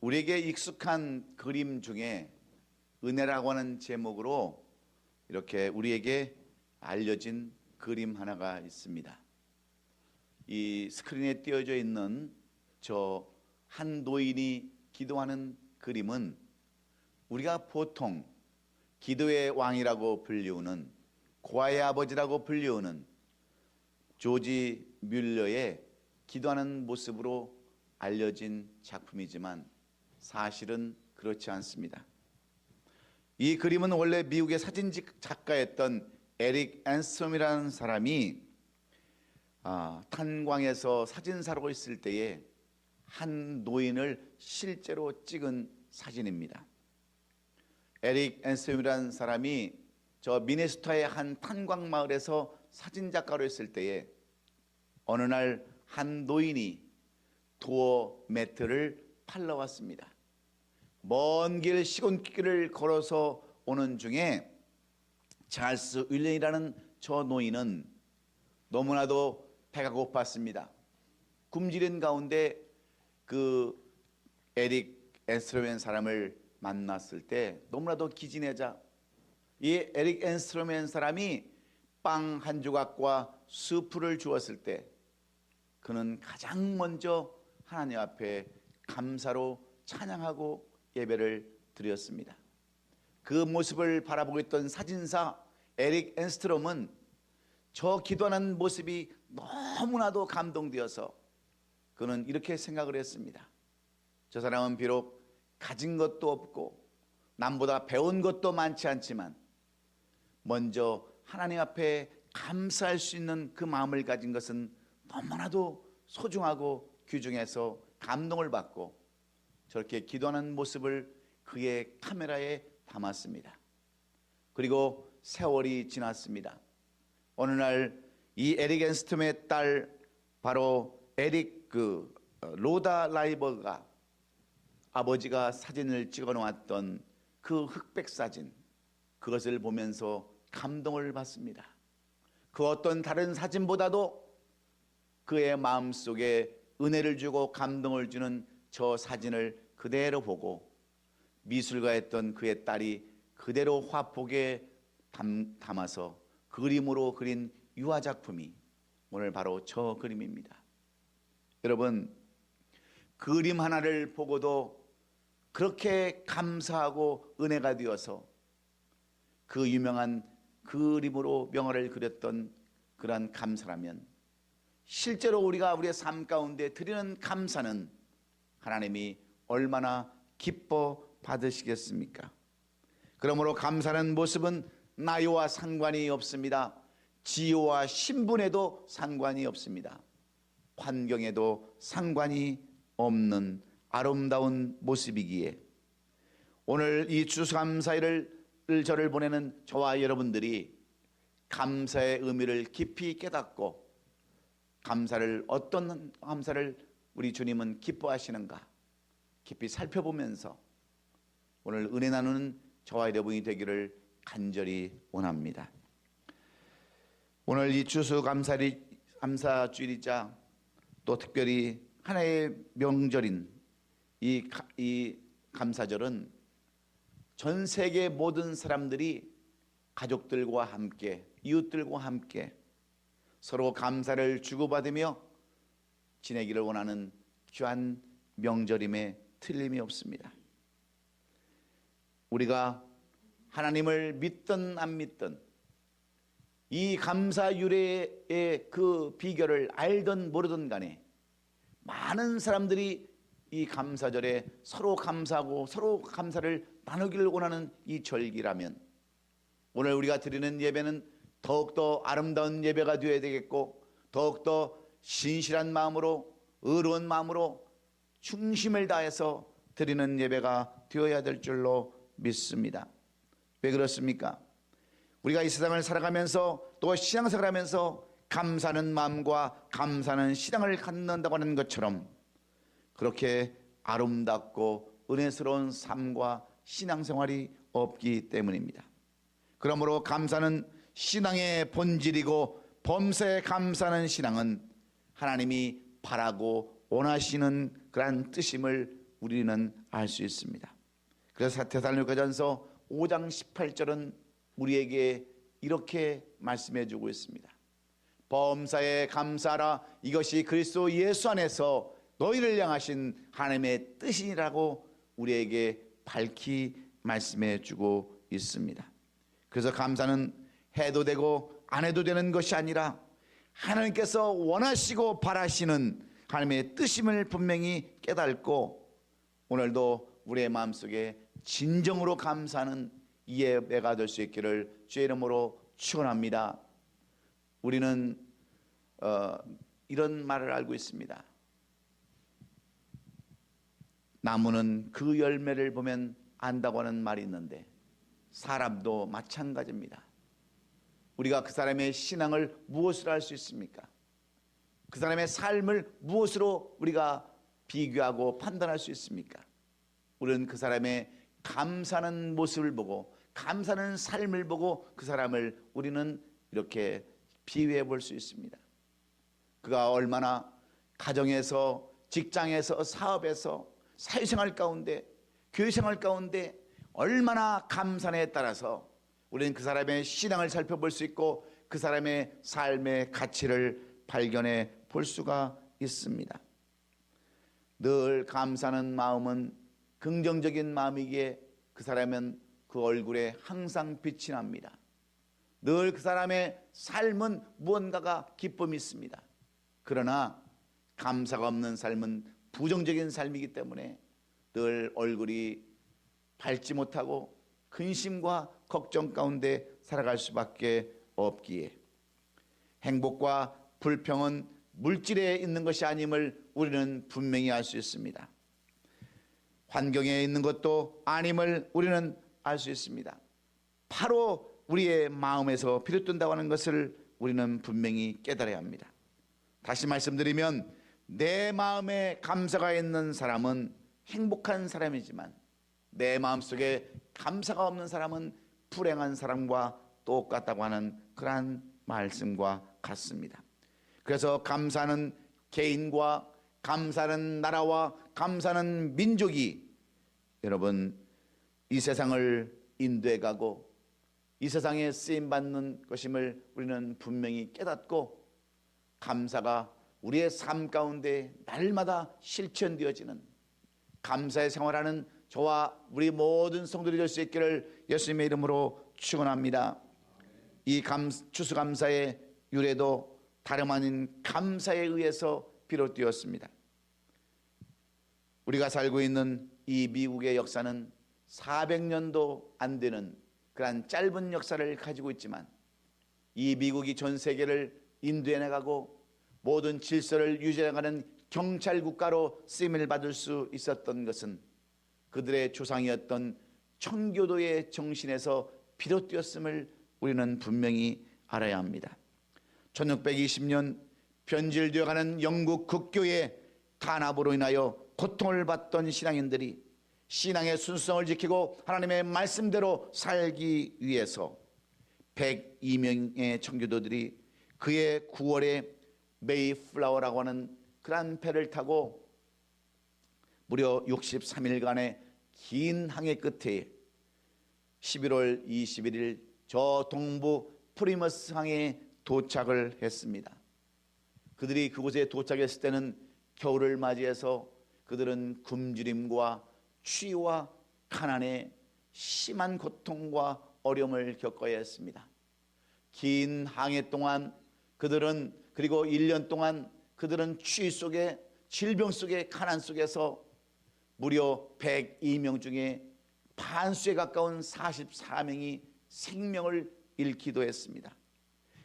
우리에게 익숙한 그림 중에 은혜라고 하는 제목으로 이렇게 우리에게 알려진 그림 하나가 있습니다. 이 스크린에 띄어져 있는 저 한 노인이 기도하는 그림은 우리가 보통 기도의 왕이라고 불리우는 고아의 아버지라고 불리우는 조지 뮬러의 기도하는 모습으로 알려진 작품이지만 사실은 그렇지 않습니다. 이 그림은 원래 미국의 사진 작가였던 에릭 앤스트롬이라는 사람이 탄광에서 사진사로 있을 때에 한 노인을 실제로 찍은 사진입니다. 에릭 앤스트롬이라는 사람이 저 미네소타의 한 탄광 마을에서 사진작가로 있을 때에 어느 날 한 노인이 도어 매트를 팔러 왔습니다. 먼 길 시골길을 걸어서 오는 중에 찰스 윌렌이라는 저 노인은 너무나도 배가 고팠습니다. 굶주린 가운데 그 에릭 앤스트롬이라는 사람을 만났을 때 너무나도 기진하자 이 에릭 앤스트롬이라는 사람이 빵 한 조각과 수프를 주었을 때 그는 가장 먼저 하나님 앞에 감사로 찬양하고 예배를 드렸습니다. 그 모습을 바라보고 있던 사진사 에릭 앤스트롬은 저 기도하는 모습이 너무나도 감동되어서 그는 이렇게 생각을 했습니다. 저 사람은 비록 가진 것도 없고 남보다 배운 것도 많지 않지만 먼저 하나님 앞에 감사할 수 있는 그 마음을 가진 것은 너무나도 소중하고 귀중해서 감동을 받고 저렇게 기도하는 모습을 그의 카메라에 담았습니다. 그리고 세월이 지났습니다. 어느 날 이 에릭 앤스트롬의 딸 바로 에릭 로다 라이버가 아버지가 사진을 찍어 놓았던 그 흑백 사진, 그것을 보면서 감동을 받습니다. 그 어떤 다른 사진보다도 그의 마음속에 은혜를 주고 감동을 주는 저 사진을 그대로 보고 미술가였던 그의 딸이 그대로 화폭에 담아서 그림으로 그린 유화작품이 오늘 바로 저 그림입니다. 여러분, 그림 하나를 보고도 그렇게 감사하고 은혜가 되어서 그 유명한 그림으로 명화를 그렸던 그러한 감사라면 실제로 우리가 우리의 삶 가운데 드리는 감사는 하나님이 얼마나 기뻐 받으시겠습니까? 그러므로 감사하는 모습은 나이와 상관이 없습니다. 지위와 신분에도 상관이 없습니다. 환경에도 상관이 없는 아름다운 모습이기에 오늘 이 추수감사일을 저를 보내는 저와 여러분들이 감사의 의미를 깊이 깨닫고 어떤 감사를 우리 주님은 기뻐하시는가 깊이 살펴보면서 오늘 은혜 나누는 저와 여러분이 되기를 간절히 원합니다. 오늘 이 추수감사주일이자 또 특별히 하나의 명절인 이 감사절은 전 세계 모든 사람들이 가족들과 함께 이웃들과 함께 서로 감사를 주고받으며 지내기를 원하는 귀한 명절임에 틀림이 없습니다. 우리가 하나님을 믿든 안 믿든 이 감사 유래의 그 비결을 알든 모르든 간에 많은 사람들이 이 감사절에 서로 감사하고 서로 감사를 나누기를 원하는 이 절기라면 오늘 우리가 드리는 예배는 더욱더 아름다운 예배가 되어야 되겠고 더욱더 신실한 마음으로 의로운 마음으로 중심을 다해서 드리는 예배가 되어야 될 줄로 믿습니다. 왜 그렇습니까? 우리가 이 세상을 살아가면서 또 신앙생활을 하면서 감사하는 마음과 감사하는 신앙을 갖는다고 하는 것처럼 그렇게 아름답고 은혜스러운 삶과 신앙생활이 없기 때문입니다. 그러므로 감사는 신앙의 본질이고 범사에 감사하는 신앙은 하나님이 바라고 원하시는 그러한 뜻임을 우리는 알 수 있습니다. 그래서 데살로니가전서 5장 18절은 우리에게 이렇게 말씀해 주고 있습니다. 범사에 감사하라. 이것이 그리스도 예수 안에서 너희를 향하신 하나님의 뜻이라고 우리에게 밝히 말씀해 주고 있습니다. 그래서 감사는 해도 되고 안 해도 되는 것이 아니라 하나님께서 원하시고 바라시는 하나님의 뜻임을 분명히 깨닫고 오늘도 우리의 마음속에 진정으로 감사하는 이 예배가 될 수 있기를 주의 이름으로 축원합니다. 우리는 이런 말을 알고 있습니다. 나무는 그 열매를 보면 안다고 하는 말이 있는데 사람도 마찬가지입니다. 우리가 그 사람의 신앙을 무엇으로 알 수 있습니까? 그 사람의 삶을 무엇으로 우리가 비교하고 판단할 수 있습니까? 우리는 그 사람의 감사하는 모습을 보고 감사하는 삶을 보고 그 사람을 우리는 이렇게 비유해 볼 수 있습니다. 그가 얼마나 가정에서, 직장에서, 사업에서, 사회생활 가운데, 교회생활 가운데 얼마나 감사에 따라서 우리는 그 사람의 신앙을 살펴볼 수 있고 그 사람의 삶의 가치를 발견해 볼 수가 있습니다. 늘 감사하는 마음은 긍정적인 마음이기에 그 사람은 그 얼굴에 항상 빛이 납니다. 늘 그 사람의 삶은 무언가가 기쁨이 있습니다. 그러나 감사가 없는 삶은 부정적인 삶이기 때문에 늘 얼굴이 밝지 못하고 근심과 걱정 가운데 살아갈 수밖에 없기에 행복과 불평은 물질에 있는 것이 아님을 우리는 분명히 알 수 있습니다. 환경에 있는 것도 아님을 우리는 알 수 있습니다. 바로 우리의 마음에서 비롯된다고 하는 것을 우리는 분명히 깨달아야 합니다. 다시 말씀드리면 내 마음에 감사가 있는 사람은 행복한 사람이지만 내 마음속에 감사가 없는 사람은 불행한 사람과 똑같다고 하는 그러한 말씀과 같습니다. 그래서 감사는 개인과 감사는 나라와 감사는 민족이 여러분 이 세상을 인도해 가고 이 세상에 쓰임받는 것임을 우리는 분명히 깨닫고 감사가 우리의 삶 가운데 날마다 실천되어지는 감사의 생활하는 저와 우리 모든 성도들이 될 수 있기를 예수님의 이름으로 축원합니다. 이 추수감사의 유래도 다름 아닌 감사에 의해서 비롯되었습니다. 우리가 살고 있는 이 미국의 역사는 400년도 안 되는 그러한 짧은 역사를 가지고 있지만 이 미국이 전 세계를 인도해 나가고 모든 질서를 유지해 나가는 경찰 국가로 쓰임을 받을 수 있었던 것은 그들의 조상이었던 청교도의 정신에서 비롯되었음을 우리는 분명히 알아야 합니다. 1620년 변질되어가는 영국 국교의 탄압으로 인하여 고통을 받던 신앙인들이 신앙의 순수성을 지키고 하나님의 말씀대로 살기 위해서 102명의 청교도들이 그의 9월에 메이플라워라고 하는 그러한 배를 타고 무려 63일간의 긴 항해 끝에 11월 21일 저 동부 프리머스 항에 도착을 했습니다. 그들이 그곳에 도착했을 때는 겨울을 맞이해서 그들은 굶주림과 추위와 가난에 심한 고통과 어려움을 겪어야 했습니다. 긴 항해 동안 그들은 그리고 1년 동안 그들은 추위 속에 질병 속에 가난 속에서 무려 102명 중에 반수에 가까운 44명이 생명을 잃기도 했습니다.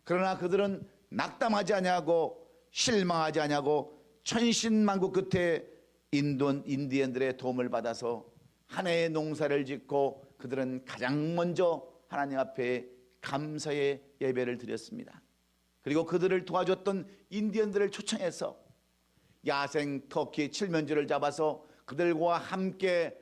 그러나 그들은 낙담하지 아니하고 실망하지 아니하고 천신만고 끝에 인디언들의 도움을 받아서 한 해의 농사를 짓고 그들은 가장 먼저 하나님 앞에 감사의 예배를 드렸습니다. 그리고 그들을 도와줬던 인디언들을 초청해서 야생 터키 칠면조를 잡아서 그들과 함께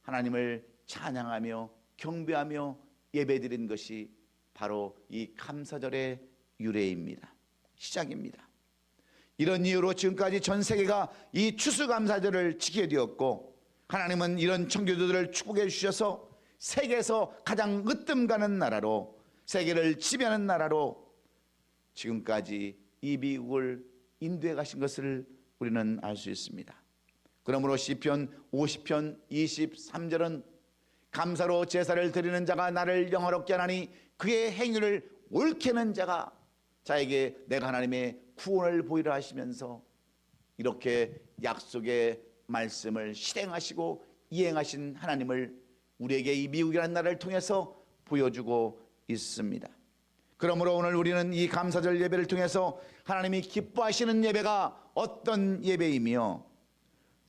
하나님을 찬양하며 경배하며 예배드린 것이 바로 이 감사절의 유래입니다. 시작입니다. 이런 이유로 지금까지 전 세계가 이 추수감사절을 지키게 되었고, 하나님은 이런 청교도들을 축복해 주셔서 세계에서 가장 으뜸 가는 나라로, 세계를 지배하는 나라로 지금까지 이 미국을 인도해 가신 것을 우리는 알 수 있습니다. 그러므로 시편 50편 23절은 감사로 제사를 드리는 자가 나를 영화롭게 하나니 그의 행위를 옳게 하는 자가 자에게 내가 하나님의 구원을 보이라 하시면서 이렇게 약속의 말씀을 실행하시고 이행하신 하나님을 우리에게 이 미국이라는 나라를 통해서 보여주고 있습니다. 그러므로 오늘 우리는 이 감사절 예배를 통해서 하나님이 기뻐하시는 예배가 어떤 예배이며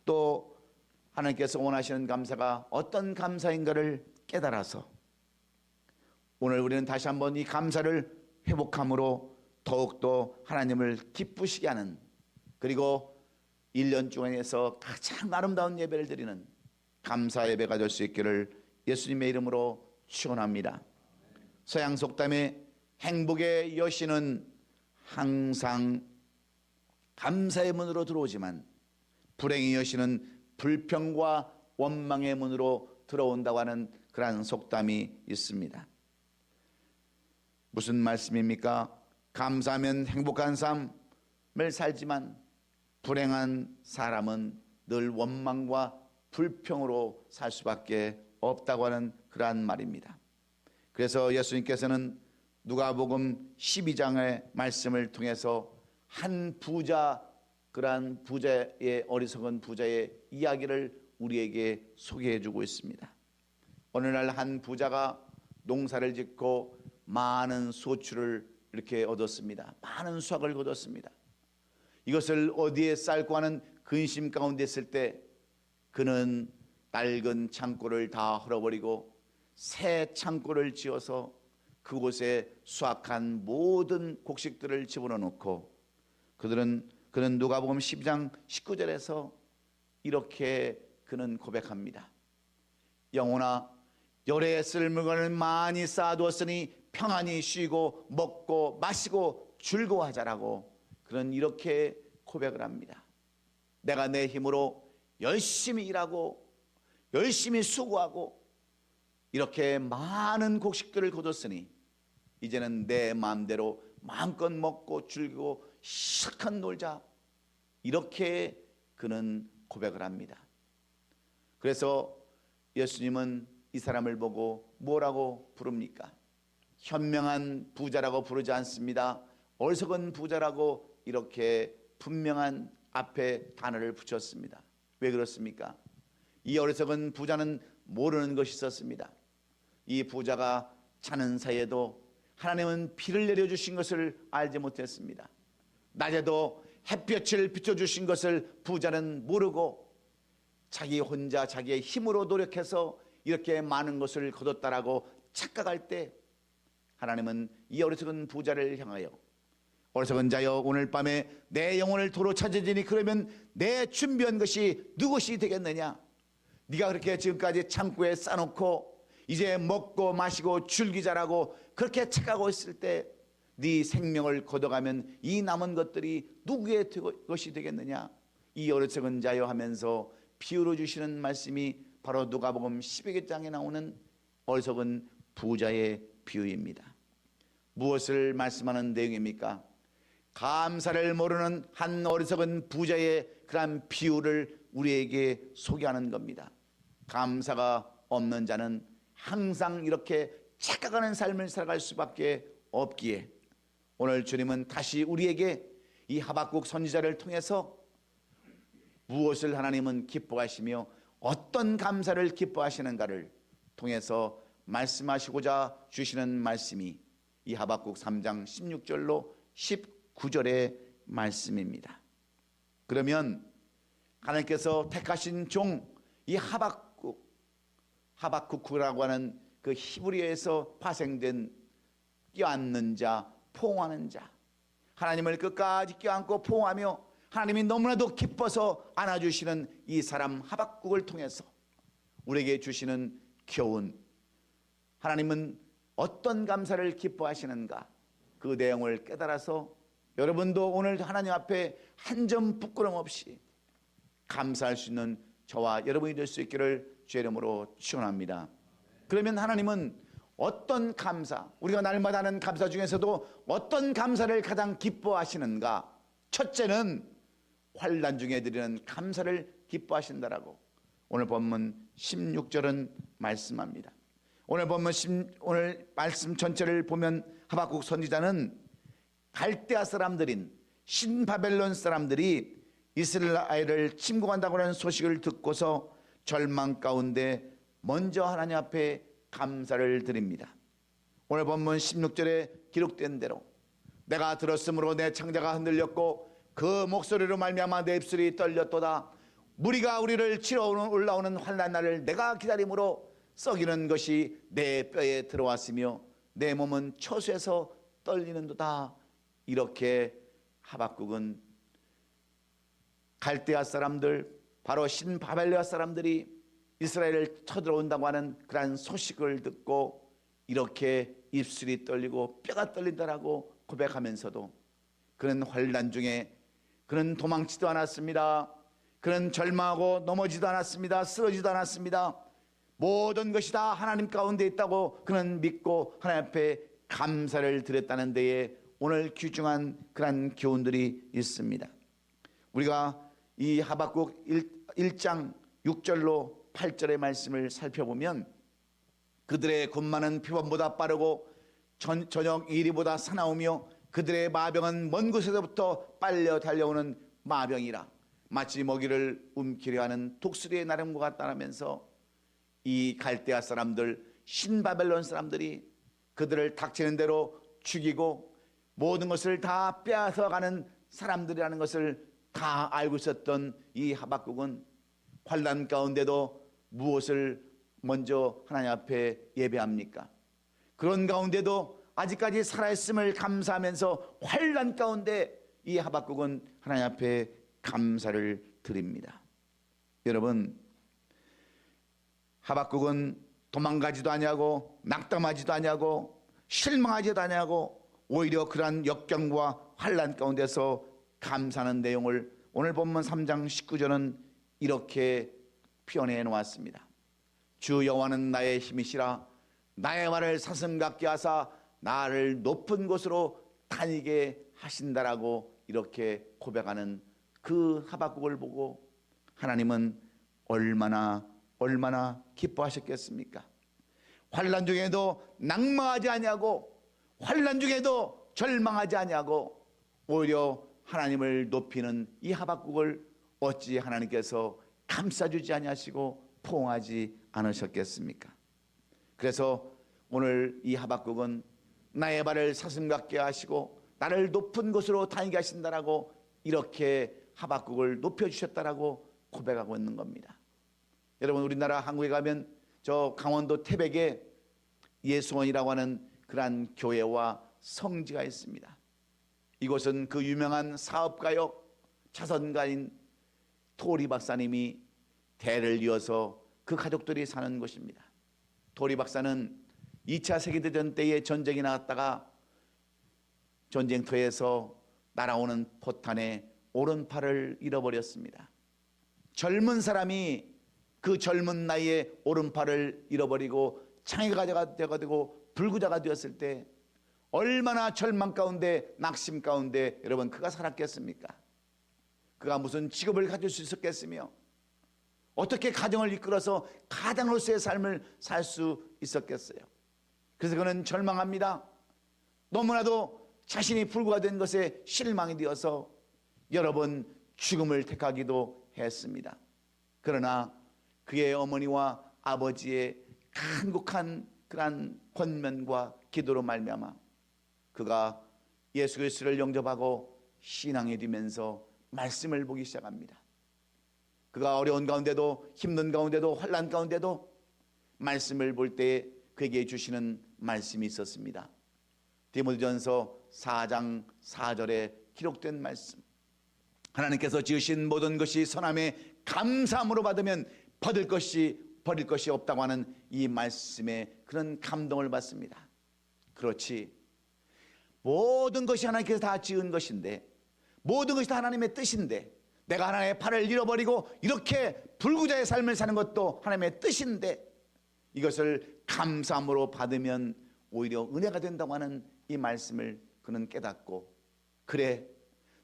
또 하나님께서 원하시는 감사가 어떤 감사인가를 깨달아서 오늘 우리는 다시 한번 이 감사를 회복함으로 더욱더 하나님을 기쁘시게 하는, 그리고 1년 중에서 가장 아름다운 예배를 드리는 감사 예배가 될 수 있기를 예수님의 이름으로 축원합니다. 서양 속담에 행복의 여신은 항상 감사의 문으로 들어오지만 불행의 여신은 불평과 원망의 문으로 들어온다고 하는 그러한 속담이 있습니다. 무슨 말씀입니까? 감사하면 행복한 삶을 살지만 불행한 사람은 늘 원망과 불평으로 살 수밖에 없다고 하는 그러한 말입니다. 그래서 예수님께서는 누가복음 12장의 말씀을 통해서 한 부자, 그러한 부자의 어리석은 부자의 이야기를 우리에게 소개해 주고 있습니다. 어느 날 한 부자가 농사를 짓고 많은 소출을 이렇게 얻었습니다. 많은 수확을 거뒀습니다. 이것을 어디에 쌀고 하는 근심 가운데 있을 때 그는 낡은 창고를 다 헐어버리고 새 창고를 지어서 그곳에 수확한 모든 곡식들을 집어넣어 놓고 그는 누가복음 12장 19절에서 이렇게 그는 고백합니다. 영혼아, 열에 쓸 물건을 많이 쌓아두었으니 평안히 쉬고 먹고 마시고 즐거워하자라고 그는 이렇게 고백을 합니다. 내가 내 힘으로 열심히 일하고 열심히 수고하고 이렇게 많은 곡식들을 거뒀으니 이제는 내 마음대로 마음껏 먹고 즐기고 실컷 놀자, 이렇게 그는 고백을 합니다. 그래서 예수님은 이 사람을 보고 뭐라고 부릅니까? 현명한 부자라고 부르지 않습니다. 어리석은 부자라고 이렇게 분명한 앞에 단어를 붙였습니다. 왜 그렇습니까? 이 어리석은 부자는 모르는 것이 있었습니다. 이 부자가 자는 사이에도 하나님은 비를 내려주신 것을 알지 못했습니다. 낮에도 햇볕을 비춰주신 것을 부자는 모르고 자기 혼자 자기의 힘으로 노력해서 이렇게 많은 것을 거뒀다라고 착각할 때 하나님은 이 어리석은 부자를 향하여 어리석은 자여, 오늘 밤에 내 영혼을 도로 찾으리니 그러면 내 준비한 것이 누구시 되겠느냐? 네가 그렇게 지금까지 창고에 싸놓고 이제 먹고 마시고 즐기자라고 그렇게 착각하고 있을 때 네 생명을 걷어가면 이 남은 것들이 누구의 것이 되겠느냐? 이 어리석은 자여 하면서 비유로 주시는 말씀이 바로 누가복음 12장에 나오는 어리석은 부자의 비유입니다. 무엇을 말씀하는 내용입니까? 감사를 모르는 한 어리석은 부자의 그러한 비유를 우리에게 소개하는 겁니다. 감사가 없는 자는 항상 이렇게 착각하는 삶을 살아갈 수밖에 없기에 오늘 주님은 다시 우리에게 이 하박국 선지자를 통해서 무엇을 하나님은 기뻐하시며 어떤 감사를 기뻐하시는가를 통해서 말씀하시고자 주시는 말씀이 이 하박국 3장 16절로 19절의 말씀입니다. 그러면 하나님께서 택하신 종 이 하박국이라고 하는 그 히브리어에서 파생된 껴안는 자, 포옹하는 자, 하나님을 끝까지 껴안고 포옹하며 하나님이 너무나도 기뻐서 안아주시는 이 사람 하박국을 통해서 우리에게 주시는 교훈, 하나님은 어떤 감사를 기뻐하시는가, 그 내용을 깨달아서 여러분도 오늘 하나님 앞에 한 점 부끄럼 없이 감사할 수 있는 저와 여러분이 될 수 있기를 주의 이름으로 축원합니다. 그러면 하나님은 어떤 감사, 우리가 날마다 하는 감사 중에서도 어떤 감사를 가장 기뻐하시는가? 첫째는 환난 중에 드리는 감사를 기뻐하신다라고 오늘 본문 16절은 말씀합니다. 오늘 말씀 전체를 보면 하박국 선지자는 갈대아 사람들인 신바벨론 사람들이 이스라엘을 침공한다고 하는 소식을 듣고서 절망 가운데 먼저 하나님 앞에 감사를 드립니다. 오늘 본문 16절에 기록된 대로 내가 들었으므로 내 창자가 흔들렸고 그 목소리로 말미암아 내 입술이 떨렸도다. 무리가 우리를 치러 올라오는 환난 날을 내가 기다림으로 썩이는 것이 내 뼈에 들어왔으며 내 몸은 처수에서 떨리는도다. 이렇게 하박국은 갈대아 사람들, 바로 신바벨론 사람들이 이스라엘을 쳐들어온다고 하는 그러한 소식을 듣고 이렇게 입술이 떨리고 뼈가 떨린다라고 고백하면서도 그는 환난 중에 그는 도망치도 않았습니다. 그는 절망하고 넘어지도 않았습니다. 쓰러지도 않았습니다. 모든 것이 다 하나님 가운데 있다고 그는 믿고 하나님 앞에 감사를 드렸다는 데에 오늘 귀중한 그런 교훈들이 있습니다. 우리가 이 하박국 1장 6절로 8절의 말씀을 살펴보면 그들의 군마는 표범보다 빠르고 저녁 이리보다 사나우며 그들의 마병은 먼 곳에서부터 빨려 달려오는 마병이라 마치 먹이를 움키려 하는 독수리의 나름과 같다면서 이 갈대아 사람들 신바벨론 사람들이 그들을 닥치는 대로 죽이고 모든 것을 다 빼앗아가는 사람들이라는 것을 다 알고 있었던 이 하박국은 환난 가운데도 무엇을 먼저 하나님 앞에 예배합니까? 그런 가운데도 아직까지 살아있음을 감사하면서 환난 가운데 이 하박국은 하나님 앞에 감사를 드립니다. 여러분, 하박국은 도망가지도 아니하고 낙담하지도 아니하고 실망하지도 아니하고 오히려 그러한 역경과 환난 가운데서 감사하는 내용을 오늘 본문 3장 19절은 이렇게 표현해 놓았습니다. 주 여호와는 나의 힘이시라 나의 말을 사슴 같게 하사 나를 높은 곳으로 다니게 하신다라고 이렇게 고백하는 그 하박국을 보고 하나님은 얼마나 기뻐하셨겠습니까? 환난 중에도 낙망하지 아니하고 환난 중에도 절망하지 아니하고 오히려 하나님을 높이는 이 하박국을 어찌 하나님께서 감싸주지 아니하시고 포옹하지 않으셨겠습니까? 그래서 오늘 이 하박국은 나의 발을 사슴 같게 하시고 나를 높은 곳으로 다니게 하신다라고 이렇게 하박국을 높여주셨다라고 고백하고 있는 겁니다. 여러분, 우리나라 한국에 가면 저 강원도 태백에 예수원이라고 하는 그러한 교회와 성지가 있습니다. 이곳은 그 유명한 사업가요 자선가인 토리 박사님이 대를 이어서 그 가족들이 사는 곳입니다. 토리 박사는 2차 세계대전 때에 전쟁이 나갔다가 전쟁터에서 날아오는 포탄에 오른팔을 잃어버렸습니다. 젊은 사람이 그 젊은 나이에 오른팔을 잃어버리고 창의가가 되고 불구자가 되었을 때 얼마나 절망 가운데 낙심 가운데 여러분 그가 살았겠습니까? 그가 무슨 직업을 가질 수 있었겠으며 어떻게 가정을 이끌어서 가장으로서의 삶을 살 수 있었겠어요? 그래서 그는 절망합니다. 너무나도 자신이 불구가 된 것에 실망이 되어서 여러 번 죽음을 택하기도 했습니다. 그러나 그의 어머니와 아버지의 간곡한 그러한 권면과 기도로 말미암아 그가 예수 그리스도를 영접하고 신앙에 들면서 말씀을 보기 시작합니다. 그가 어려운 가운데도 힘든 가운데도 환난 가운데도 말씀을 볼 때 그에게 주시는 말씀이 있었습니다. 디모데전서 4장 4절에 기록된 말씀, 하나님께서 지으신 모든 것이 선함에 감사함으로 받으면 버릴 것이 없다고 하는 이 말씀에 그런 감동을 받습니다. 그렇지, 모든 것이 하나님께서 다 지은 것인데 모든 것이 다 하나님의 뜻인데, 내가 하나님의 팔을 잃어버리고 이렇게 불구자의 삶을 사는 것도 하나님의 뜻인데, 이것을 감사함으로 받으면 오히려 은혜가 된다고 하는 이 말씀을 그는 깨닫고, 그래,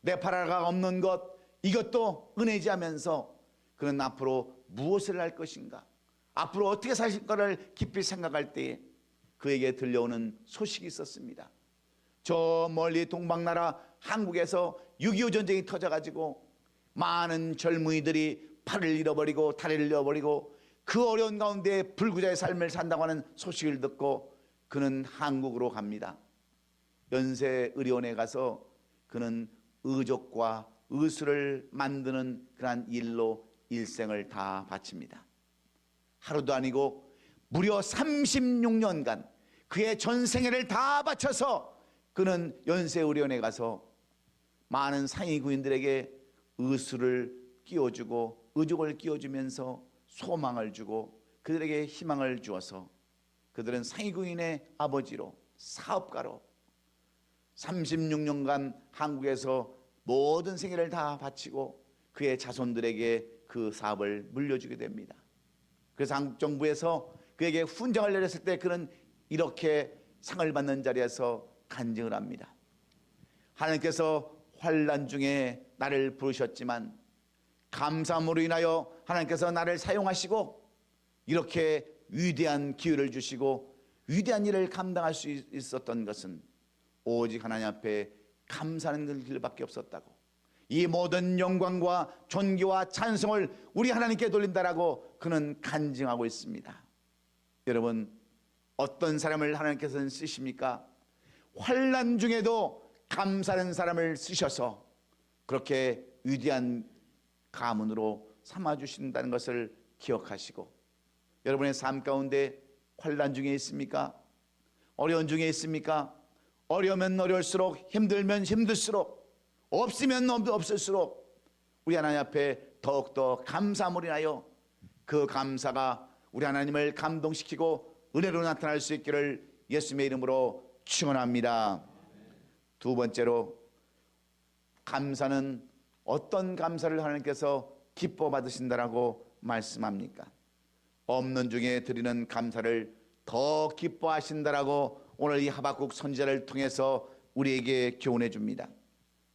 내 팔 하나가 없는 것, 이것도 은혜지 하면서 그는 앞으로 무엇을 할 것인가, 앞으로 어떻게 살 거를 깊이 생각할 때에 그에게 들려오는 소식이 있었습니다. 저 멀리 동방나라 한국에서 6.25 전쟁이 터져가지고 많은 젊은이들이 팔을 잃어버리고 다리를 잃어버리고 그 어려운 가운데 불구자의 삶을 산다고 하는 소식을 듣고 그는 한국으로 갑니다. 연세의료원에 가서 그는 의족과 의술을 만드는 그러한 일로 일생을 다 바칩니다. 하루도 아니고 무려 36년간 그의 전생애를 다 바쳐서 그는 연세의료원에 가서 많은 상위 구인들에게 의술을 끼워주고 의족을 끼워주면서 소망을 주고 그들에게 희망을 주어서 그들은 상위 구인의 아버지로, 사업가로 36년간 한국에서 모든 생애를 다 바치고 그의 자손들에게 그 사업을 물려주게 됩니다. 그래서 한국 정부에서 그에게 훈장을 내렸을 때 그는 이렇게 상을 받는 자리에서 간증을 합니다. 하나님께서 환난 중에 나를 부르셨지만 감사함으로 인하여 하나님께서 나를 사용하시고 이렇게 위대한 기회를 주시고 위대한 일을 감당할 수 있었던 것은 오직 하나님 앞에 감사하는 길밖에 없었다고, 이 모든 영광과 존귀와 찬송을 우리 하나님께 돌린다라고 그는 간증하고 있습니다. 여러분, 어떤 사람을 하나님께서는 쓰십니까? 환난 중에도 감사하는 사람을 쓰셔서 그렇게 위대한 가문으로 삼아주신다는 것을 기억하시고, 여러분의 삶 가운데 환난 중에 있습니까? 어려운 중에 있습니까? 어려우면 어려울수록, 힘들면 힘들수록, 없으면 없을수록 우리 하나님 앞에 더욱더 감사함으로 인하여 그 감사가 우리 하나님을 감동시키고 은혜로 나타날 수 있기를 예수님의 이름으로 축원합니다. 두 번째로, 감사는 어떤 감사를 하나님께서 기뻐 받으신다라고 말씀합니까? 없는 중에 드리는 감사를 더 기뻐하신다라고 오늘 이 하박국 선지자를 통해서 우리에게 교훈해 줍니다.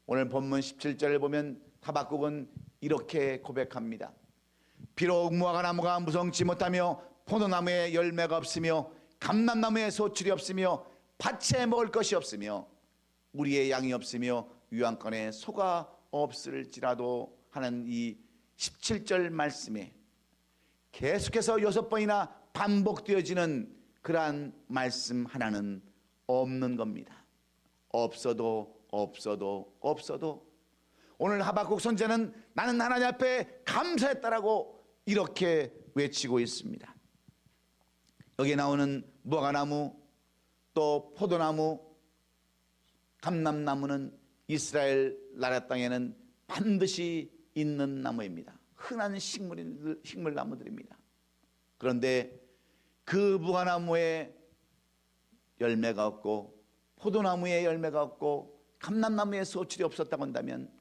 오늘 본문 17절을 보면 하박국은 이렇게 고백합니다. 비록 무화과나무가 무성치 못하며 포도나무에 열매가 없으며 감람나무에 소출이 없으며 밭에 먹을 것이 없으며 우리의 양이 없으며 유황권에 소가 없을지라도 하는 이 17절 말씀에 계속해서 6번이나 반복되어지는 그러한 말씀 하나는 없는 겁니다. 없어도 오늘 하박국 선지자는 나는 하나님 앞에 감사했다라고 이렇게 외치고 있습니다. 여기 나오는 무화과나무, 또 포도나무, 감람나무는 이스라엘 나라 땅에는 반드시 있는 나무입니다. 흔한 식물나무들입니다. 그런데 그 무화과나무에 열매가 없고 포도나무에 열매가 없고 감람나무에 소출이 없었다고 한다면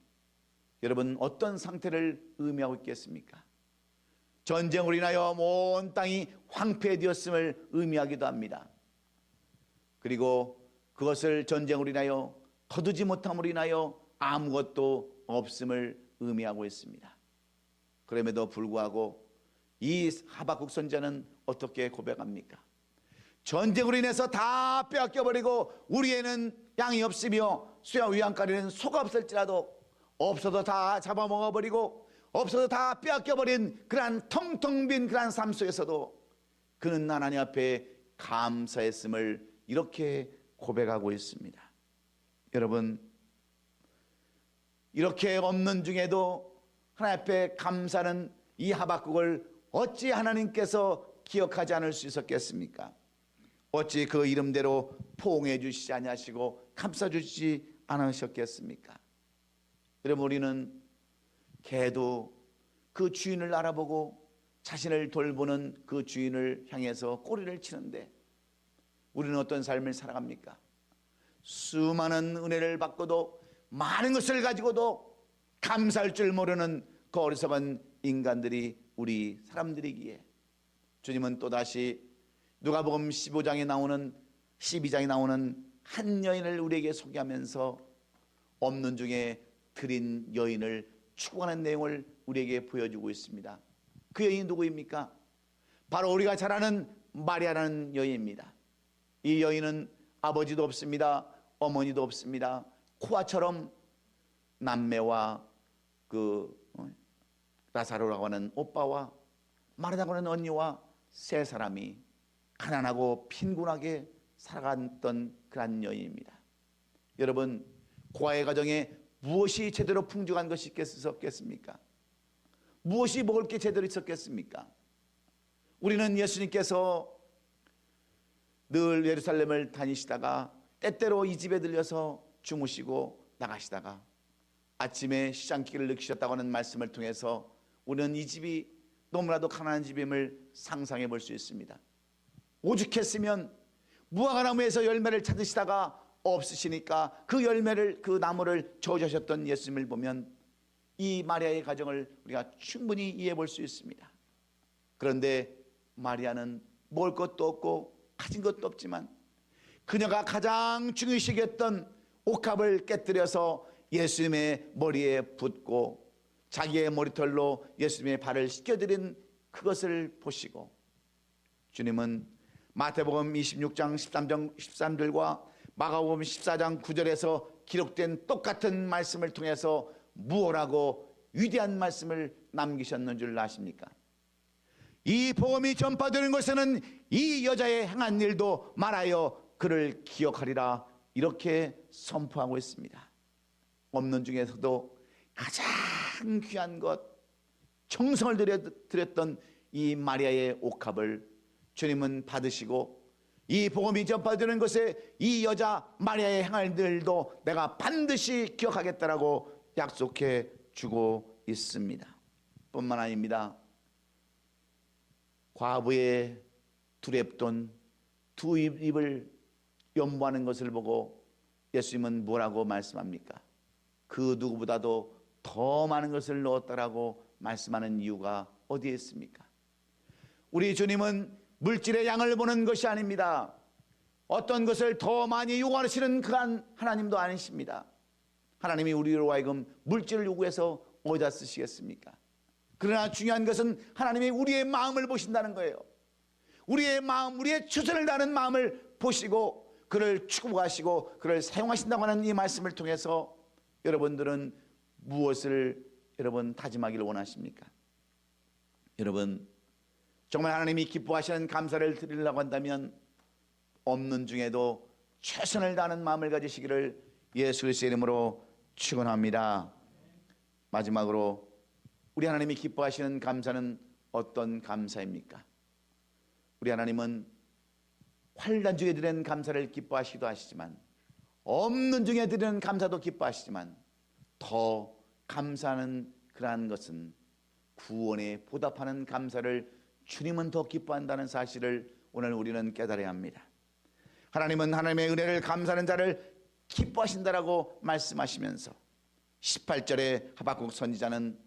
여러분, 어떤 상태를 의미하고 있겠습니까? 전쟁으로 인하여 온 땅이 황폐되었음을 의미하기도 합니다. 그리고 그것을 전쟁으로 인하여 거두지 못함으로 인하여 아무것도 없음을 의미하고 있습니다. 그럼에도 불구하고 이 하박국 선지자는 어떻게 고백합니까? 전쟁으로 인해서 다 빼앗겨버리고 우리에는 양이 없으며 수양 위안가리는 소가 없을지라도 없어도 다 잡아먹어버리고 없어도 다 빼앗겨버린 그러한 텅텅 빈 그러한 삶 속에서도 그는 하나님 앞에 감사했음을 이렇게 고백하고 있습니다. 여러분, 이렇게 없는 중에도 하나님 앞에 감사는 이 하박국을 어찌 하나님께서 기억하지 않을 수 있었겠습니까? 어찌 그 이름대로 포옹해 주시지 아니하시고 감싸 주시지 않으셨겠습니까? 여러분, 우리는 개도 그 주인을 알아보고 자신을 돌보는 그 주인을 향해서 꼬리를 치는데 우리는 어떤 삶을 살아갑니까? 수많은 은혜를 받고도 많은 것을 가지고도 감사할 줄 모르는 그 어리석은 인간들이 우리 사람들이기에 주님은 또다시 누가복음 12장에 나오는 한 여인을 우리에게 소개하면서 없는 중에 드린 여인을 추구하는 내용을 우리에게 보여주고 있습니다. 그 여인이 누구입니까? 바로 우리가 잘 아는 마리아라는 여인입니다. 이 여인은 아버지도 없습니다. 어머니도 없습니다. 코아처럼 남매와 라사로라고 하는 오빠와 마르다고 하는 언니와 세 사람이 가난하고 빈곤하게 살아갔던 그런 여인입니다. 여러분, 고아의 가정에 무엇이 제대로 풍족한 것이 있었겠습니까? 무엇이 먹을 게 제대로 있었겠습니까? 우리는 예수님께서 늘 예루살렘을 다니시다가 때때로 이 집에 들려서 주무시고 나가시다가 아침에 시장길을 느끼셨다고 하는 말씀을 통해서 우리는 이 집이 너무나도 가난한 집임을 상상해 볼 수 있습니다. 오죽했으면 무화과나무에서 열매를 찾으시다가 없으시니까 그 나무를 저으셨던 예수님을 보면 이 마리아의 가정을 우리가 충분히 이해해 볼 수 있습니다. 그런데 마리아는 먹을 것도 없고 가진 것도 없지만 그녀가 가장 중요시 여겼던 옥합을 깨뜨려서 예수님의 머리에 붓고 자기의 머리털로 예수님의 발을 씻겨드린 그것을 보시고 주님은 마태복음 26장 13절과 마가복음 14장 9절에서 기록된 똑같은 말씀을 통해서 무엇라고 위대한 말씀을 남기셨는 줄 아십니까? 이 복음이 전파되는 곳에는 이 여자의 행한 일도 말하여 그를 기억하리라 이렇게 선포하고 있습니다. 없는 중에서도 가장 귀한 것, 정성을 들였던 이 마리아의 옥합을 주님은 받으시고 이 복음이 전파되는 것에 이 여자 마리아의 행할 일도 내가 반드시 기억하겠다라고 약속해 주고 있습니다. 뿐만 아닙니다. 과부의 두렵던 두 입을 연보하는 것을 보고 예수님은 뭐라고 말씀합니까? 그 누구보다도 더 많은 것을 넣었다라고 말씀하는 이유가 어디에 있습니까? 우리 주님은 물질의 양을 보는 것이 아닙니다. 어떤 것을 더 많이 요구하시는 그한 하나님도 아니십니다. 하나님이 우리로 하여금 물질을 요구해서 어디다 쓰시겠습니까? 그러나 중요한 것은 하나님이 우리의 마음을 보신다는 거예요. 우리의 마음, 우리의 최선을 다하는 마음을 보시고 그를 추구하시고 그를 사용하신다고 하는 이 말씀을 통해서 여러분들은 무엇을 다짐하기를 원하십니까? 여러분, 정말 하나님이 기뻐하시는 감사를 드리려고 한다면 없는 중에도 최선을 다하는 마음을 가지시기를 예수 그리스도의 이름으로 축원합니다. 마지막으로 우리 하나님이 기뻐하시는 감사는 어떤 감사입니까? 우리 하나님은 환난 중에 드리는 감사를 기뻐하시기도 하시지만 없는 중에 드리는 감사도 기뻐하시지만 더 감사하는 그러한 것은 구원에 보답하는 감사를 주님은 더 기뻐한다는 사실을 오늘 우리는 깨달아야 합니다. 하나님은 하나님의 은혜를 감사하는 자를 기뻐하신다라고 말씀하시면서 18절에 하박국 선지자는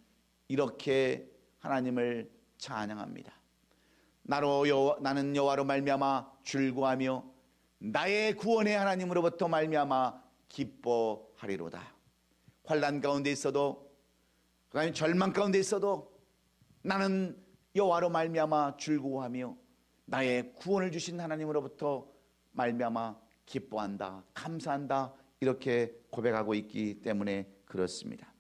이렇게 하나님을 찬양합니다. 나는 여호와로 말미암아 즐거워하며 나의 구원의 하나님으로부터 말미암아 기뻐하리로다. 환난 가운데 있어도 절망 가운데 있어도 나는 여호와로 말미암아 즐거워하며 나의 구원을 주신 하나님으로부터 말미암아 기뻐한다, 감사한다 이렇게 고백하고 있기 때문에 그렇습니다.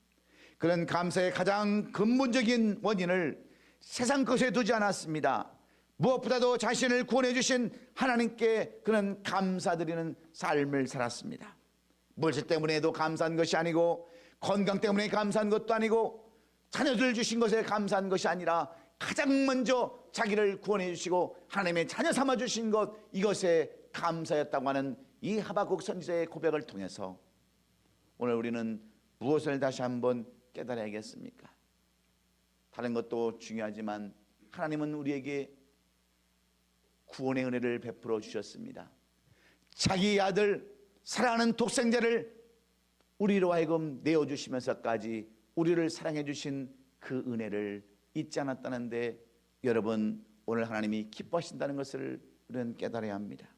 그런 감사의 가장 근본적인 원인을 세상 것에 두지 않았습니다. 무엇보다도 자신을 구원해 주신 하나님께 그는 감사드리는 삶을 살았습니다. 물질 때문에도 감사한 것이 아니고 건강 때문에 감사한 것도 아니고 자녀들 주신 것에 감사한 것이 아니라 가장 먼저 자기를 구원해 주시고 하나님의 자녀 삼아 주신 것, 이것에 감사였다고 하는 이 하박국 선지자의 고백을 통해서 오늘 우리는 무엇을 다시 한번 깨달아야겠습니까? 다른 것도 중요하지만 하나님은 우리에게 구원의 은혜를 베풀어 주셨습니다. 자기 아들, 사랑하는 독생자를 우리로 하여금 내어주시면서까지 우리를 사랑해 주신 그 은혜를 잊지 않았다는데, 여러분, 오늘 하나님이 기뻐하신다는 것을 우리는 깨달아야 합니다.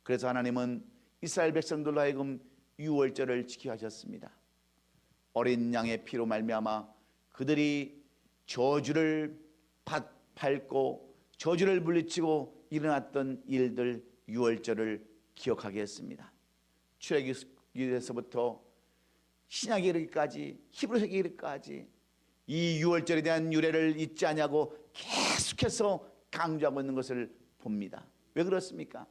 그래서 하나님은 이스라엘 백성들로 하여금 유월절을 지키게 하셨습니다. 어린 양의 피로 말미암아 그들이 저주를 밟고 저주를 물리치고 일어났던 일들, 유월절을 기억하게 했습니다. 출애굽기에서부터 신약에 이르기까지, 히브리서에 이르기까지 이 유월절에 대한 유래를 잊지 않냐고 계속해서 강조하고 있는 것을 봅니다. 왜 그렇습니까?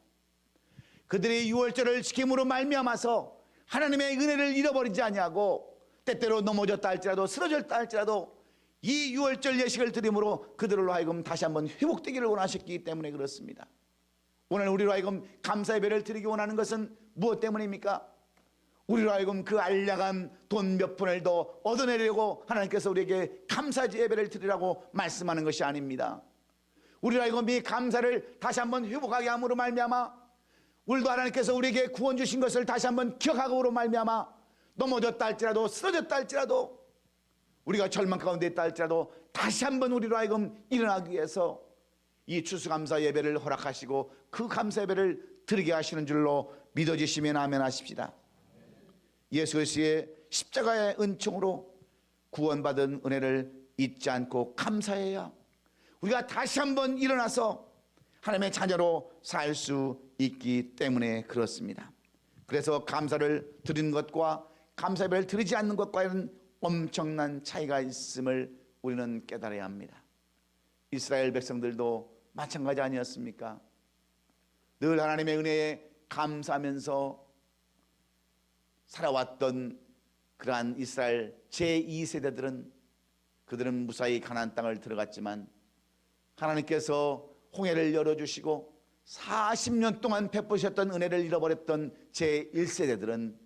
그들이 유월절을 지킴으로 말미암아서 하나님의 은혜를 잃어버리지 않냐고, 때때로 넘어졌다 할지라도 쓰러졌다 할지라도 이 유월절 예식을 드림으로 그들로 하여금 다시 한번 회복되기를 원하셨기 때문에 그렇습니다. 오늘 우리로 하여금 감사 예배를 드리기 원하는 것은 무엇 때문입니까? 우리로 하여금 그 알량한 돈 몇 푼을 더 얻어내려고 하나님께서 우리에게 감사 예배를 드리라고 말씀하는 것이 아닙니다. 우리로 하여금 이 감사를 다시 한번 회복하게 함으로 말미암아, 우리도 하나님께서 우리에게 구원 주신 것을 다시 한번 기억하고로 말미암아, 넘어졌다 할지라도 쓰러졌다 할지라도 우리가 절망 가운데 있다 할지라도 다시 한번 우리로 하여금 일어나기 위해서 이 추수감사 예배를 허락하시고 그 감사 예배를 드리게 하시는 줄로 믿어지시면 아멘 하십시다. 예수 그리스도의 십자가의 은총으로 구원받은 은혜를 잊지 않고 감사해야 우리가 다시 한번 일어나서 하나님의 자녀로 살 수 있기 때문에 그렇습니다. 그래서 감사를 드리는 것과 감사 예배를 드리지 않는 것과는 엄청난 차이가 있음을 우리는 깨달아야 합니다. 이스라엘 백성들도 마찬가지 아니었습니까? 늘 하나님의 은혜에 감사하면서 살아왔던 그러한 이스라엘 제2세대들은 그들은 무사히 가나안 땅을 들어갔지만 하나님께서 홍해를 열어주시고 40년 동안 베푸셨던 은혜를 잃어버렸던 제1세대들은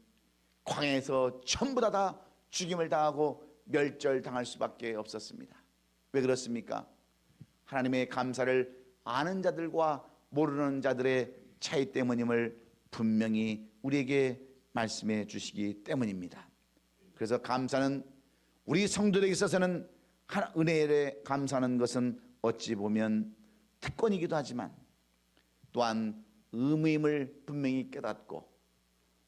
광야에서 전부 다 죽임을 당하고 멸절당할 수밖에 없었습니다. 왜 그렇습니까? 하나님의 감사를 아는 자들과 모르는 자들의 차이 때문임을 분명히 우리에게 말씀해 주시기 때문입니다. 그래서 감사는 우리 성도들에게 있어서는 은혜에 감사하는 것은 어찌 보면 특권이기도 하지만 또한 의무임을 분명히 깨닫고,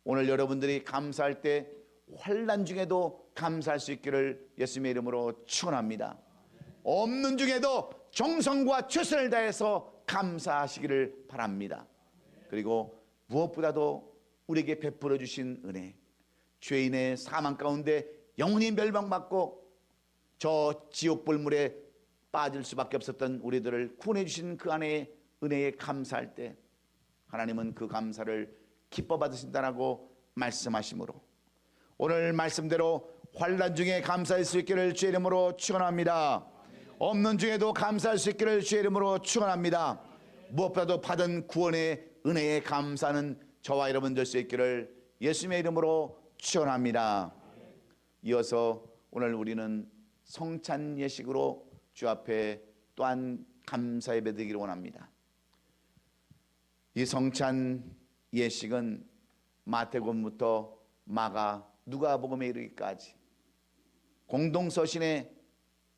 오늘 여러분들이 감사할 때 환난 중에도 감사할 수 있기를 예수님의 이름으로 축원합니다. 없는 중에도 정성과 최선을 다해서 감사하시기를 바랍니다. 그리고 무엇보다도 우리에게 베풀어 주신 은혜, 죄인의 사망 가운데 영원히 멸망받고 저 지옥 불물에 빠질 수밖에 없었던 우리들을 구원해 주신 그 안에 은혜에 감사할 때 하나님은 그 감사를 기뻐 받으신다라고 말씀하시므로 오늘 말씀대로 환난 중에 감사할 수 있기를 주의 이름으로 축원합니다. 없는 중에도 감사할 수 있기를 주의 이름으로 축원합니다. 무엇보다도 받은 구원의 은혜에 감사하는 저와 여러분 될 수 있기를 예수님의 이름으로 축원합니다. 이어서 오늘 우리는 성찬 예식으로 주 앞에 또한 감사 예배 드리기를 원합니다. 이 성찬 예식은 마태복음부터 마가, 누가복음에 이르기까지 공동서신에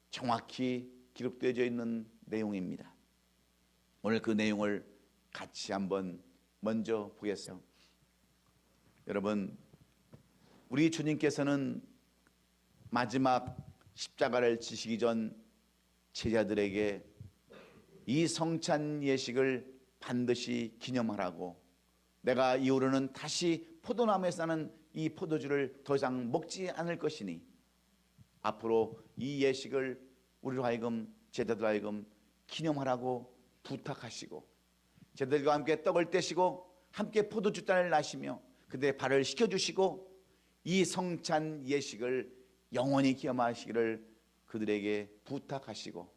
정확히 기록되어져 있는 내용입니다. 오늘 그 내용을 같이 한번 먼저 보겠습니다. 여러분, 우리 주님께서는 마지막 십자가를 지시기 전 제자들에게 이 성찬 예식을 반드시 기념하라고, 내가 이후로는 다시 포도나무에서 나는 이 포도주를 더 이상 먹지 않을 것이니 앞으로 이 예식을 우리로 하여금, 제자들로 하여금 기념하라고 부탁하시고, 제자들과 함께 떡을 떼시고 함께 포도주잔을 나시며 그들의 발을 씻겨주시고 이 성찬 예식을 영원히 기념하시기를 그들에게 부탁하시고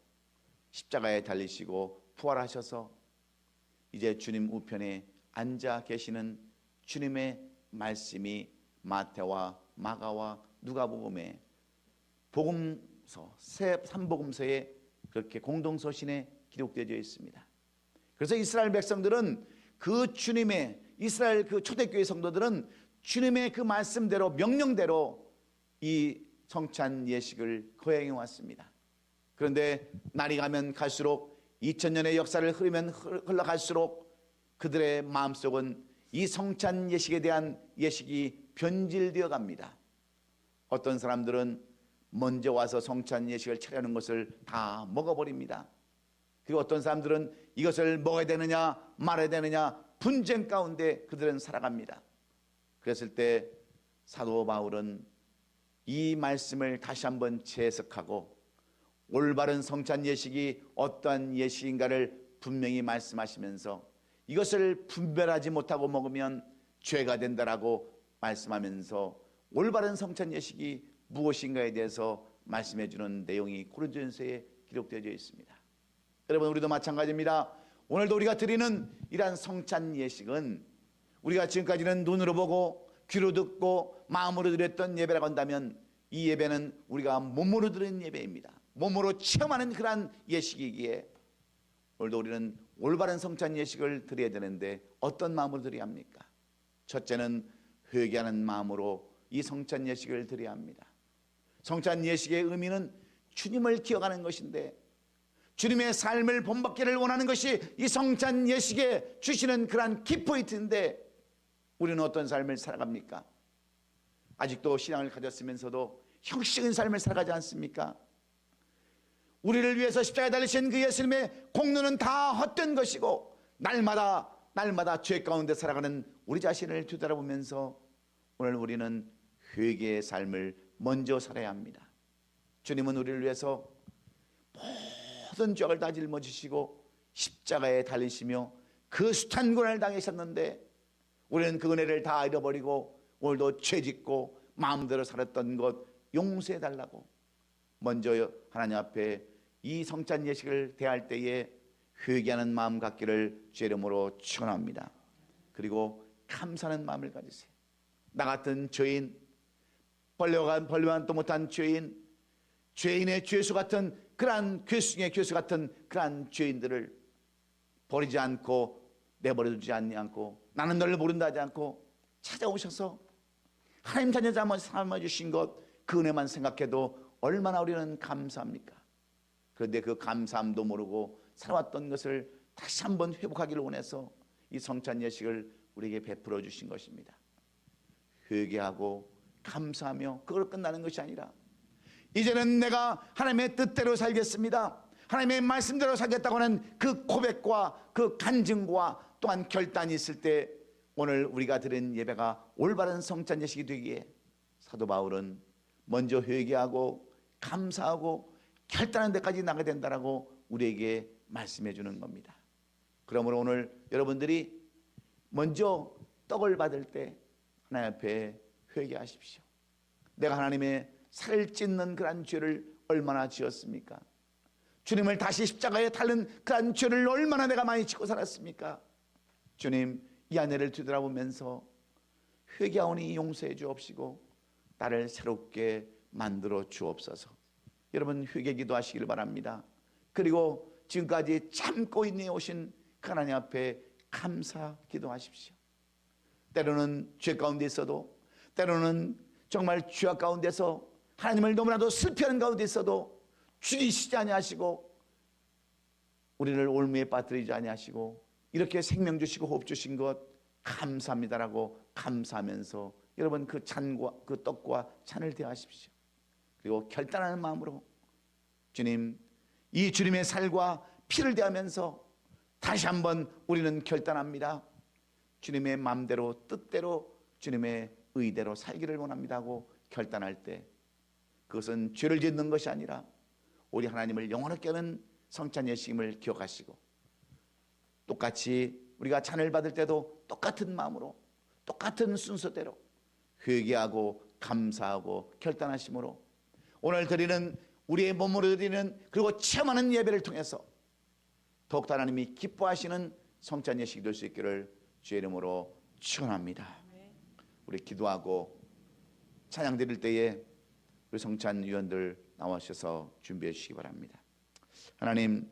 십자가에 달리시고 부활하셔서 이제 주님 우편에 앉아 계시는 주님의 말씀이 마태와 마가와 누가복음에 복음서, 삼복음서에 그렇게 공동서신에 기록되어 있습니다. 그래서 이스라엘 백성들은 그 주님의, 이스라엘 그 초대교회 성도들은 주님의 그 말씀대로 명령대로 이 성찬 예식을 거행해 왔습니다. 그런데 날이 가면 갈수록 2000년의 역사를 흘러갈수록 그들의 마음속은 이 성찬 예식에 대한 예식이 변질되어 갑니다. 어떤 사람들은 먼저 와서 성찬 예식을 차려는 것을 다 먹어버립니다. 그리고 어떤 사람들은 이것을 먹어야 되느냐 말아야 되느냐 분쟁 가운데 그들은 살아갑니다. 그랬을 때 사도 바울은 이 말씀을 다시 한번 재해석하고 올바른 성찬 예식이 어떠한 예식인가를 분명히 말씀하시면서 이것을 분별하지 못하고 먹으면 죄가 된다라고 말씀하면서 올바른 성찬 예식이 무엇인가에 대해서 말씀해 주는 내용이 고린도전서에 기록되어 있습니다. 여러분, 우리도 마찬가지입니다. 오늘도 우리가 드리는 이러한 성찬 예식은 우리가 지금까지는 눈으로 보고 귀로 듣고 마음으로 드렸던 예배라고 한다면 이 예배는 우리가 몸으로 드리는 예배입니다. 몸으로 체험하는 그러한 예식이기에 오늘도 우리는 올바른 성찬 예식을 드려야 되는데 어떤 마음으로 드려야 합니까? 첫째는 회개하는 마음으로 이 성찬 예식을 드려야 합니다. 성찬 예식의 의미는 주님을 기억하는 것인데 주님의 삶을 본받기를 원하는 것이 이 성찬 예식에 주시는 그러한 키포인트인데 우리는 어떤 삶을 살아갑니까? 아직도 신앙을 가졌으면서도 형식적인 삶을 살아가지 않습니까? 우리를 위해서 십자가에 달리신 그 예수님의 공로는 다 헛된 것이고 날마다 죄 가운데 살아가는 우리 자신을 뒤돌아보면서 오늘 우리는 회개의 삶을 먼저 살아야 합니다. 주님은 우리를 위해서 모든 죄를 다 짊어지시고 십자가에 달리시며 그 숱한 고난을 당하셨는데 우리는 그 은혜를 다 잃어버리고 오늘도 죄짓고 마음대로 살았던 것 용서해 달라고 먼저 하나님 앞에 이 성찬 예식을 대할 때에 회개하는 마음 갖기를 주의 이름으로 축원합니다. 그리고 감사하는 마음을 가지세요. 나 같은 죄인, 벌레만도 못한 죄인, 죄인의 죄수 같은 그러한 괴수의 괴수 같은 그러한 죄인들을 버리지 않고 내버려두지 않고 나는 너를 모른다 하지 않고 찾아오셔서 하나님 자녀 삼아 주신 것 그 은혜만 생각해도 얼마나 우리는 감사합니까? 그런데 그 감사함도 모르고 살아왔던 것을 다시 한번 회복하기를 원해서 이 성찬 예식을 우리에게 베풀어 주신 것입니다. 회개하고 감사하며 그걸 끝나는 것이 아니라 이제는 내가 하나님의 뜻대로 살겠습니다, 하나님의 말씀대로 살겠다고 하는 그 고백과 그 간증과 또한 결단이 있을 때 오늘 우리가 드린 예배가 올바른 성찬 예식이 되기에 사도 바울은 먼저 회개하고 감사하고 결단하는 데까지 나가야 된다라고 우리에게 말씀해 주는 겁니다. 그러므로 오늘 여러분들이 먼저 떡을 받을 때 하나님 앞에 회개하십시오. 내가 하나님의 살을 찢는 그런 죄를 얼마나 지었습니까? 주님을 다시 십자가에 달는 그런 죄를 얼마나 내가 많이 짓고 살았습니까? 주님, 이 아내를 뒤돌아보면서 회개하오니 용서해 주옵시고 나를 새롭게 만들어 주옵소서. 여러분, 회개 기도하시길 바랍니다. 그리고 지금까지 참고 인내해 오신 하나님 앞에 감사 기도하십시오. 때로는 죄 가운데 있어도, 때로는 정말 죄악 가운데서 하나님을 너무나도 슬퍼하는 가운데 있어도 죽이시지 아니하시고 우리를 올무에 빠뜨리지 아니하시고 이렇게 생명 주시고 호흡 주신 것 감사합니다라고 감사하면서 여러분 그 잔과 그 떡과 잔을 대하십시오. 그리고 결단하는 마음으로 주님, 이 주님의 살과 피를 대하면서 다시 한번 우리는 결단합니다. 주님의 마음대로 뜻대로 주님의 의대로 살기를 원합니다 하고 결단할 때 그것은 죄를 짓는 것이 아니라 우리 하나님을 영원하게 하는 성찬 예식임을 기억하시고 똑같이 우리가 잔을 받을 때도 똑같은 마음으로 똑같은 순서대로 회개하고 감사하고 결단하심으로 오늘 드리는 우리의 몸으로 드리는 그리고 체험하는 예배를 통해서 더욱더 하나님이 기뻐하시는 성찬 예식이 될 수 있기를 주의 이름으로 축원합니다. 우리 기도하고 찬양 드릴 때에 우리 성찬 위원들 나와주셔서 준비해 주시기 바랍니다. 하나님,